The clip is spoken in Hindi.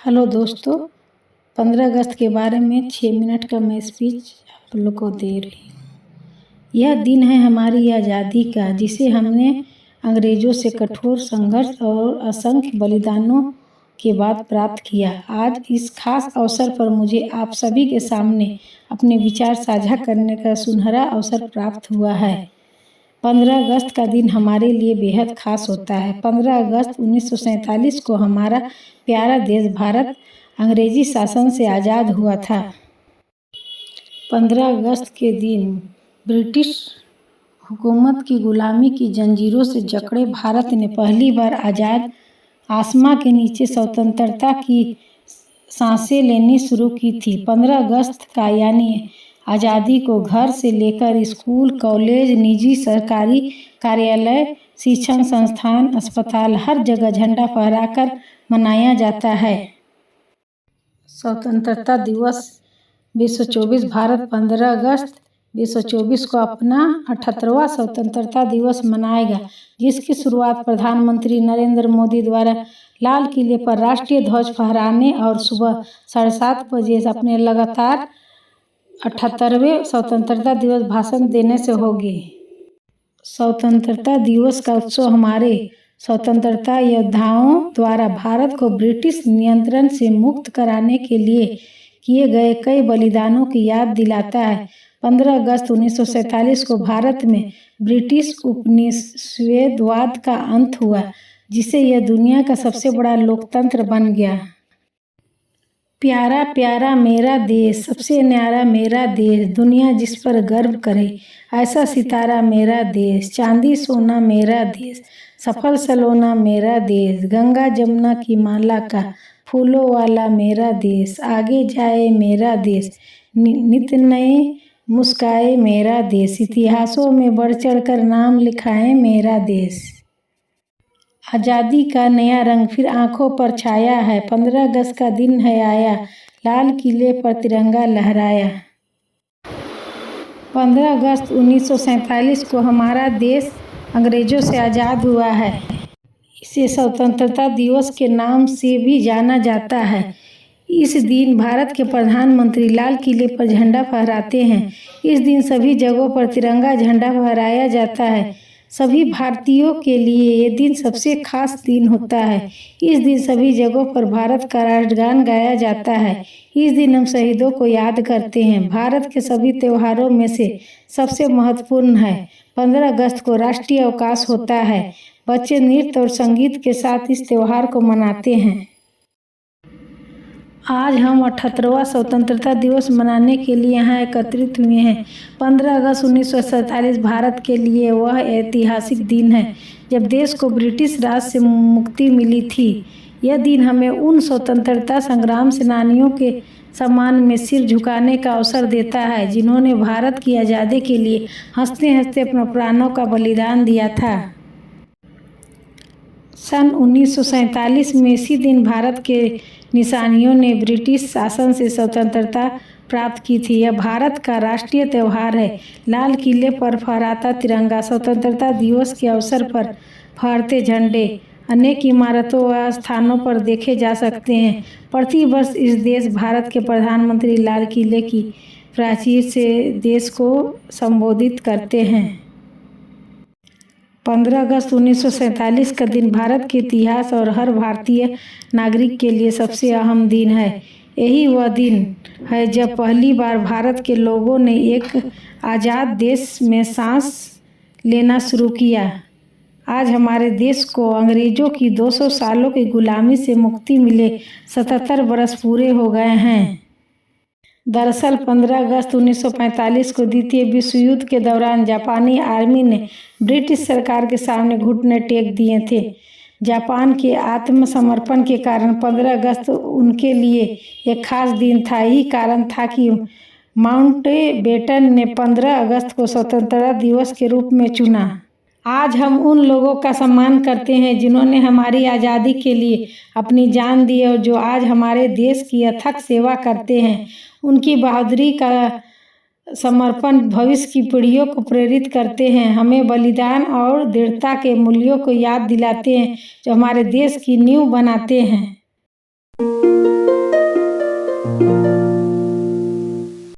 हेलो दोस्तों, 15 अगस्त के बारे में 6 मिनट का मैं स्पीच आप लोग को दे रही हूँ। यह दिन है हमारी आज़ादी का, जिसे हमने अंग्रेज़ों से कठोर संघर्ष और असंख्य बलिदानों के बाद प्राप्त किया। आज इस खास अवसर पर मुझे आप सभी के सामने अपने विचार साझा करने का सुनहरा अवसर प्राप्त हुआ है। 15 अगस्त का दिन हमारे लिए बेहद खास होता है। 15 अगस्त 1947 को हमारा प्यारा देश भारत अंग्रेजी शासन से आज़ाद हुआ था। 15 अगस्त के दिन ब्रिटिश हुकूमत की गुलामी की जंजीरों से जकड़े भारत ने पहली बार आज़ाद आसमां के नीचे स्वतंत्रता की सांसें लेनी शुरू की थी। 15 अगस्त का यानी आज़ादी को घर से लेकर स्कूल, कॉलेज, निजी सरकारी कार्यालय, शिक्षण संस्थान, अस्पताल, हर जगह झंडा फहराकर मनाया जाता है। स्वतंत्रता दिवस 2024 भारत 15 अगस्त 2024 को अपना 78वां स्वतंत्रता दिवस मनाएगा, जिसकी शुरुआत प्रधानमंत्री नरेंद्र मोदी द्वारा लाल किले पर राष्ट्रीय ध्वज फहराने और सुबह 7:30 बजे अपने लगातार 78वें स्वतंत्रता दिवस भाषण देने से होगी। स्वतंत्रता दिवस का उत्सव हमारे स्वतंत्रता योद्धाओं द्वारा भारत को ब्रिटिश नियंत्रण से मुक्त कराने के लिए किए गए कई बलिदानों की याद दिलाता है। 15 अगस्त 1947 को भारत में ब्रिटिश उपनिवेशवाद का अंत हुआ, जिससे यह दुनिया का सबसे बड़ा लोकतंत्र बन गया। प्यारा प्यारा मेरा देश, सबसे न्यारा मेरा देश, दुनिया जिस पर गर्व करे, ऐसा सितारा मेरा देश, चांदी सोना मेरा देश, सफल सलोना मेरा देश, गंगा जमुना की माला का फूलों वाला मेरा देश, आगे जाए मेरा देश, नित नए मुस्काए मेरा देश, इतिहासों में बढ़ चढ़ कर नाम लिखाए मेरा देश। आज़ादी का नया रंग फिर आंखों पर छाया है। 15 अगस्त का दिन है आया, लाल किले पर तिरंगा लहराया। 15 अगस्त 1947 को हमारा देश अंग्रेजों से आज़ाद हुआ है। इसे स्वतंत्रता दिवस के नाम से भी जाना जाता है। इस दिन भारत के प्रधानमंत्री लाल किले पर झंडा फहराते हैं। इस दिन सभी जगहों पर तिरंगा झंडा फहराया जाता है। सभी भारतीयों के लिए ये दिन सबसे खास दिन होता है। इस दिन सभी जगहों पर भारत का राष्ट्रगान गाया जाता है। इस दिन हम शहीदों को याद करते हैं। भारत के सभी त्योहारों में से सबसे महत्वपूर्ण है 15 अगस्त को राष्ट्रीय अवकाश होता है। बच्चे नृत्य और संगीत के साथ इस त्योहार को मनाते हैं। आज हम 78वां स्वतंत्रता दिवस मनाने के लिए यहाँ एकत्रित हुए हैं। 15 अगस्त 1947 भारत के लिए वह ऐतिहासिक दिन है जब देश को ब्रिटिश राज से मुक्ति मिली थी। यह दिन हमें उन स्वतंत्रता संग्राम सेनानियों के सम्मान में सिर झुकाने का अवसर देता है, जिन्होंने भारत की आज़ादी के लिए हंसते हंसते अपने प्राणों का बलिदान दिया था। सन 1947 में इसी दिन भारत के निशानियों ने ब्रिटिश शासन से स्वतंत्रता प्राप्त की थी। यह भारत का राष्ट्रीय त्यौहार है। लाल किले पर फहराता तिरंगा, स्वतंत्रता दिवस के अवसर पर फहरते झंडे अनेक इमारतों व स्थानों पर देखे जा सकते हैं। प्रति वर्ष इस देश भारत के प्रधानमंत्री लाल किले की प्राचीर से देश को संबोधित करते हैं। 15 अगस्त 1947 का दिन भारत के इतिहास और हर भारतीय नागरिक के लिए सबसे अहम दिन है। यही वह दिन है जब पहली बार भारत के लोगों ने एक आज़ाद देश में सांस लेना शुरू किया। आज हमारे देश को अंग्रेज़ों की 200 सालों की गुलामी से मुक्ति मिले 77 वर्ष पूरे हो गए हैं। दरअसल 15 अगस्त 1945 को द्वितीय विश्व युद्ध के दौरान जापानी आर्मी ने ब्रिटिश सरकार के सामने घुटने टेक दिए थे। जापान के आत्मसमर्पण के कारण 15 अगस्त उनके लिए एक खास दिन था। यही कारण था कि माउंटबेटन ने 15 अगस्त को स्वतंत्रता दिवस के रूप में चुना। आज हम उन लोगों का सम्मान करते हैं जिन्होंने हमारी आज़ादी के लिए अपनी जान दी और जो आज हमारे देश की अथक सेवा करते हैं। उनकी बहादुरी का समर्पण भविष्य की पीढ़ियों को प्रेरित करते हैं, हमें बलिदान और दृढ़ता के मूल्यों को याद दिलाते हैं जो हमारे देश की नींव बनाते हैं।